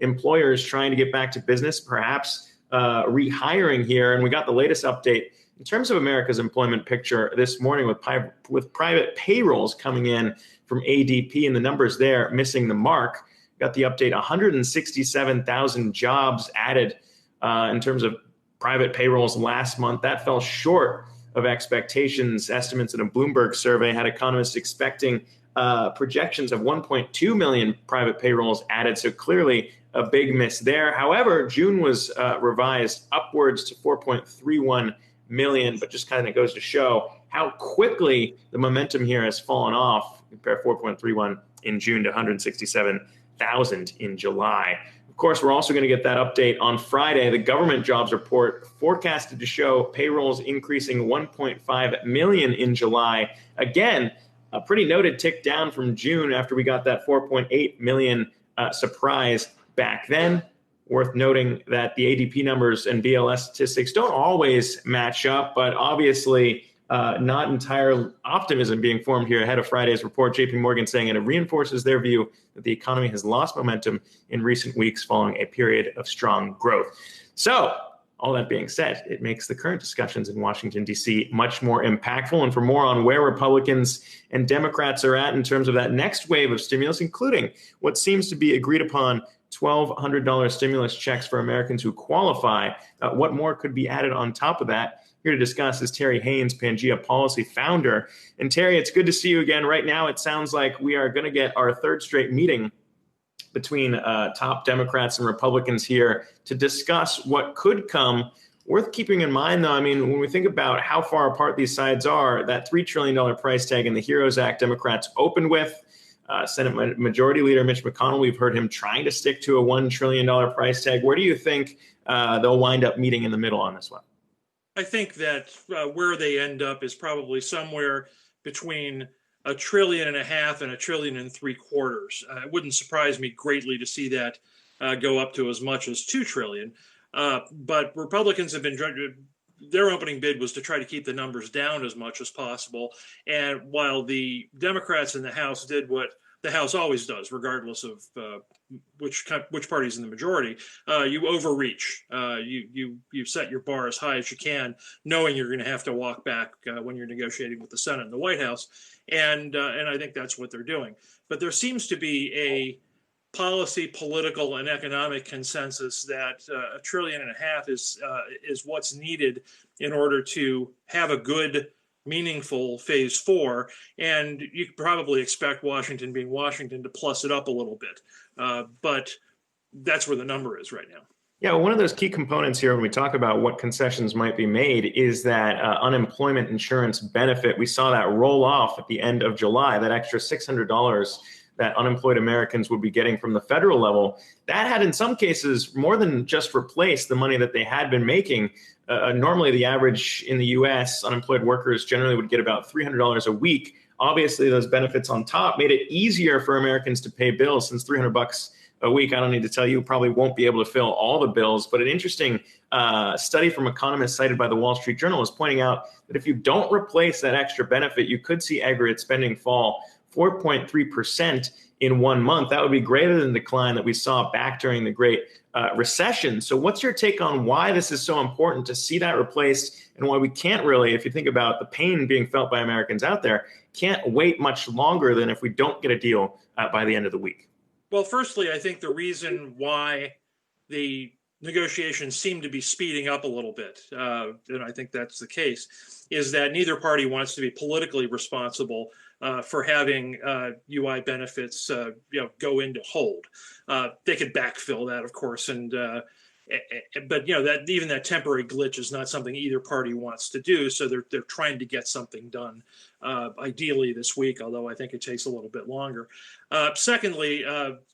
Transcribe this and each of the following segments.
employers trying to get back to business, perhaps rehiring here. And we got the latest update in terms of America's employment picture this morning with private payrolls coming in from ADP and the numbers there missing the mark. Got the update, 167,000 jobs added in terms of private payrolls last month. That fell short of expectations. Estimates in a Bloomberg survey had economists expecting projections of 1.2 million private payrolls added. So clearly a big miss there. However, June was revised upwards to 4.31 million, but just kind of goes to show how quickly the momentum here has fallen off. Compare 4.31 in June to 167,000 in July. Of course, we're also going to get that update on Friday. The government jobs report forecasted to show payrolls increasing 1.5 million in July. Again, a pretty noted tick down from June after we got that 4.8 million surprise back then. Worth noting that the ADP numbers and BLS statistics don't always match up, but obviously not entire optimism being formed here ahead of Friday's report. JP Morgan saying it reinforces their view that the economy has lost momentum in recent weeks following a period of strong growth. So all that being said, it makes the current discussions in Washington, D.C. much more impactful. And for more on where Republicans and Democrats are at in terms of that next wave of stimulus, including what seems to be agreed upon $1,200 stimulus checks for Americans who qualify, what more could be added on top of that? Here to discuss is Terry Haines, Pangaea Policy founder. And Terry, it's good to see you again. Right now, it sounds like we are going to get our third straight meeting between top Democrats and Republicans here to discuss what could come. Worth keeping in mind, though, I mean, when we think about how far apart these sides are, that $3 trillion price tag in the HEROES Act Democrats opened with, Senate Majority Leader Mitch McConnell, we've heard him trying to stick to a $1 trillion price tag. Where do you think they'll wind up meeting in the middle on this one? I think that where they end up is probably somewhere between $1.5 trillion and $1.75 trillion. It wouldn't surprise me greatly to see that go up to as much as $2 trillion. But Republicans have been, their opening bid was to try to keep the numbers down as much as possible. And while the Democrats in the House did what the House always does, regardless of which party's in the majority, you overreach. You set your bar as high as you can, knowing you're going to have to walk back when you're negotiating with the Senate and the White House. And I think that's what they're doing. But there seems to be a policy, political, and economic consensus that $1.5 trillion is what's needed in order to have a good, meaningful phase 4. And you could probably expect Washington, being Washington, to plus it up a little bit. But that's where the number is right now. Yeah, well, one of those key components here when we talk about what concessions might be made is that unemployment insurance benefit. We saw that roll off at the end of July, that extra $600 that unemployed Americans would be getting from the federal level. That had in some cases more than just replaced the money that they had been making. Normally, the average in the U.S., unemployed workers generally would get about $300 a week. Obviously, those benefits on top made it easier for Americans to pay bills, since $300 a week, I don't need to tell you, probably won't be able to fill all the bills. But an interesting study from economists cited by the Wall Street Journal is pointing out that if you don't replace that extra benefit, you could see aggregate spending fall 4.3% in 1 month. That would be greater than the decline that we saw back during the Great Recession. So what's your take on why this is so important to see that replaced, and why we can't really, if you think about the pain being felt by Americans out there, can't wait much longer than if we don't get a deal by the end of the week? Well, firstly, I think the reason why the negotiations seem to be speeding up a little bit, and I think that's the case, is that neither party wants to be politically responsible for having UI benefits go into hold. They could backfill that, of course, but that even that temporary glitch is not something either party wants to do. So they're trying to get something done, ideally this week, although I think it takes a little bit longer. Secondly,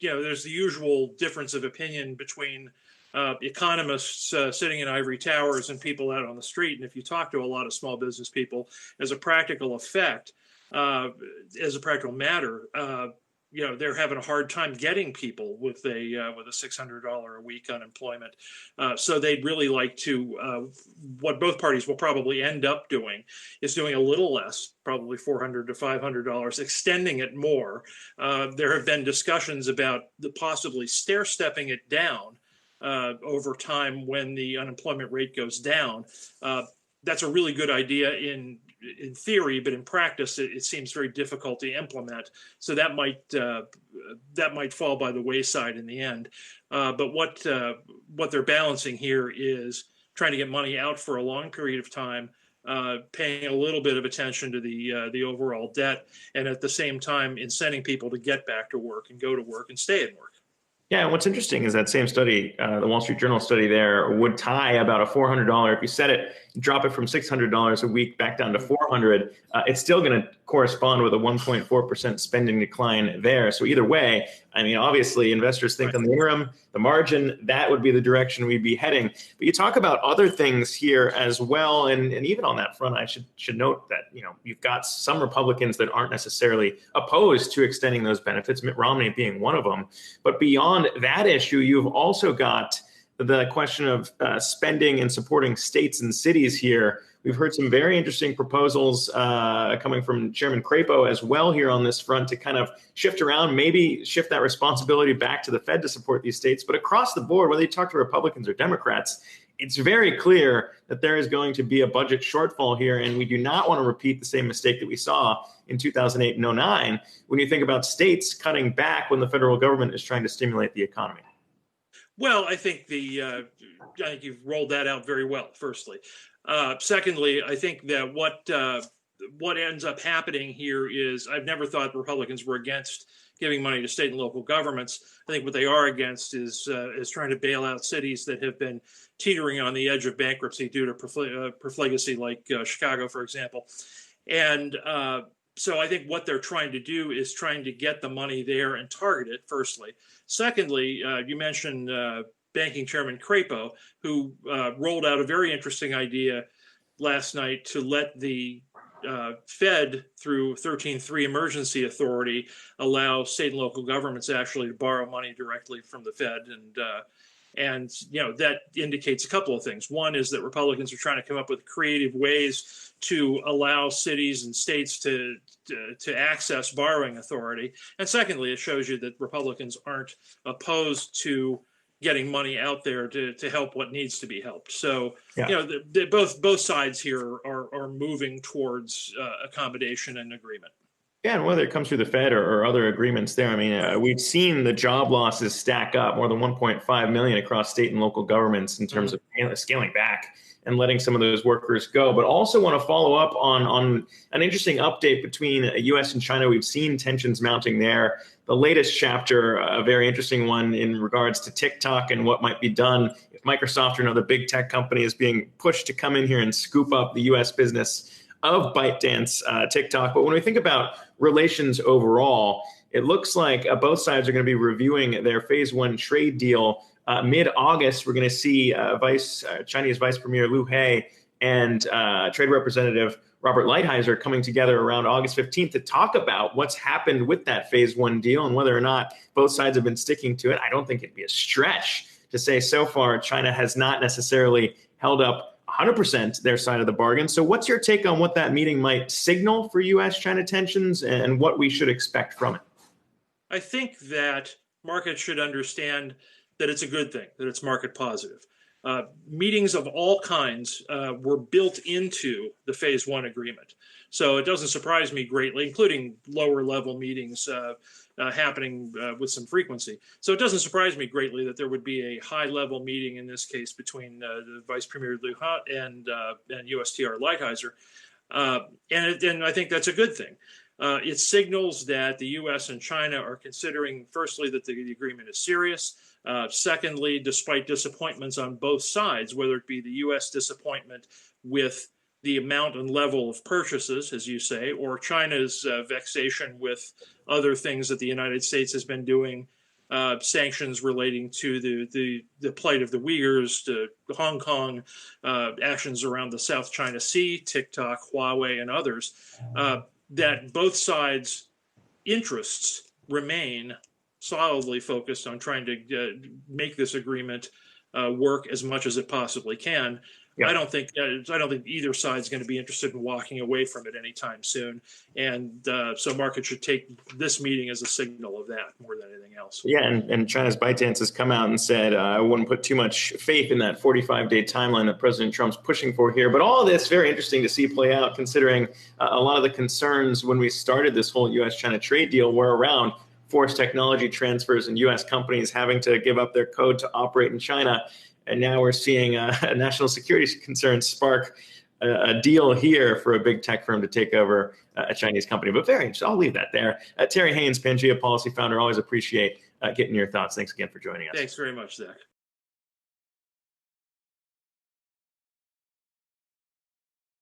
there's the usual difference of opinion between economists sitting in ivory towers and people out on the street. And if you talk to a lot of small business people, as a practical effect, as a practical matter, they're having a hard time getting people with a $600 a week unemployment. So they'd really like to. What both parties will probably end up doing is doing a little less, probably $400 to $500, extending it more. There have been discussions about possibly stair-stepping it down over time when the unemployment rate goes down. That's a really good idea in theory, but in practice, it seems very difficult to implement. So that might fall by the wayside in the end. But what they're balancing here is trying to get money out for a long period of time, paying a little bit of attention to the overall debt, and at the same time incenting people to get back to work and go to work and stay at work. Yeah, and what's interesting is that same study, the Wall Street Journal study there, would tie about a $400. If you set it, drop it from $600 a week back down to $400, it's still going to correspond with a 1.4% spending decline there. So either way, I mean, obviously, investors think on the interim, the margin, that would be the direction we'd be heading. But you talk about other things here as well, and even on that front, I should note that you've got some Republicans that aren't necessarily opposed to extending those benefits, Mitt Romney being one of them. But beyond that issue, you've also got the question of spending and supporting states and cities here. We've heard some very interesting proposals coming from Chairman Crapo as well here on this front to kind of shift around, maybe shift that responsibility back to the Fed to support these states. But across the board, whether you talk to Republicans or Democrats, it's very clear that there is going to be a budget shortfall here, and we do not want to repeat the same mistake that we saw in 2008 and 2009 when you think about states cutting back when the federal government is trying to stimulate the economy. Well, I think you've rolled that out very well, firstly. Secondly, I think that what ends up happening here is I've never thought Republicans were against giving money to state and local governments. I think what they are against is trying to bail out cities that have been teetering on the edge of bankruptcy due to profligacy, like Chicago, for example. And so I think what they're trying to do is trying to get the money there and target it, firstly. Secondly, you mentioned Banking Chairman Crapo, who rolled out a very interesting idea last night to let the Fed, through 13.3 Emergency Authority, allow state and local governments actually to borrow money directly from the Fed. And that indicates a couple of things. One is that Republicans are trying to come up with creative ways to allow cities and states to access borrowing authority. And secondly, it shows you that Republicans aren't opposed to getting money out there to help what needs to be helped. So, both sides here are moving towards accommodation and agreement. Yeah, and whether it comes through the Fed or other agreements there, I mean, we've seen the job losses stack up, more than 1.5 million across state and local governments in terms of scaling back and letting some of those workers go. But also want to follow up on an interesting update between U.S. and China. We've seen tensions mounting there. The latest chapter, a very interesting one in regards to TikTok and what might be done if Microsoft or another big tech company is being pushed to come in here and scoop up the U.S. business of ByteDance, TikTok. But when we think about relations overall, it looks like both sides are going to be reviewing their phase one trade deal. Mid-August, we're going to see Chinese Vice Premier Liu He and Trade Representative Robert Lighthizer coming together around August 15th to talk about what's happened with that phase one deal and whether or not both sides have been sticking to it. I don't think it'd be a stretch to say so far China has not necessarily held up 100% their side of the bargain. So what's your take on what that meeting might signal for U.S.-China tensions and what we should expect from it? I think that markets should understand that it's a good thing, that it's market positive. Meetings of all kinds were built into the phase one agreement. So it doesn't surprise me greatly, including lower level meetings happening with some frequency. So it doesn't surprise me greatly that there would be a high level meeting in this case between the Vice Premier Liu He and USTR Lighthizer. And I think that's a good thing. It signals that the U.S. and China are considering, firstly, that the agreement is serious. Secondly, despite disappointments on both sides, whether it be the U.S. disappointment with the amount and level of purchases, as you say, or China's vexation with other things that the United States has been doing, sanctions relating to the plight of the Uyghurs, to Hong Kong, actions around the South China Sea, TikTok, Huawei, and others, that both sides' interests remain solidly focused on trying to make this agreement work as much as it possibly can. Yeah. I don't think either side is going to be interested in walking away from it anytime soon, and so market should take this meeting as a signal of that more than anything else. Yeah, and China's ByteDance has come out and said, I wouldn't put too much faith in that 45-day timeline that President Trump's pushing for here. But all of this very interesting to see play out, considering a lot of the concerns when we started this whole U.S.-China trade deal were around forced technology transfers and U.S. companies having to give up their code to operate in China. And now we're seeing national security concerns spark a deal here for a big tech firm to take over a Chinese company. But very interesting. I'll leave that there. Terry Haines, Pangaea Policy Founder, always appreciate getting your thoughts. Thanks again for joining us. Thanks very much, Zach.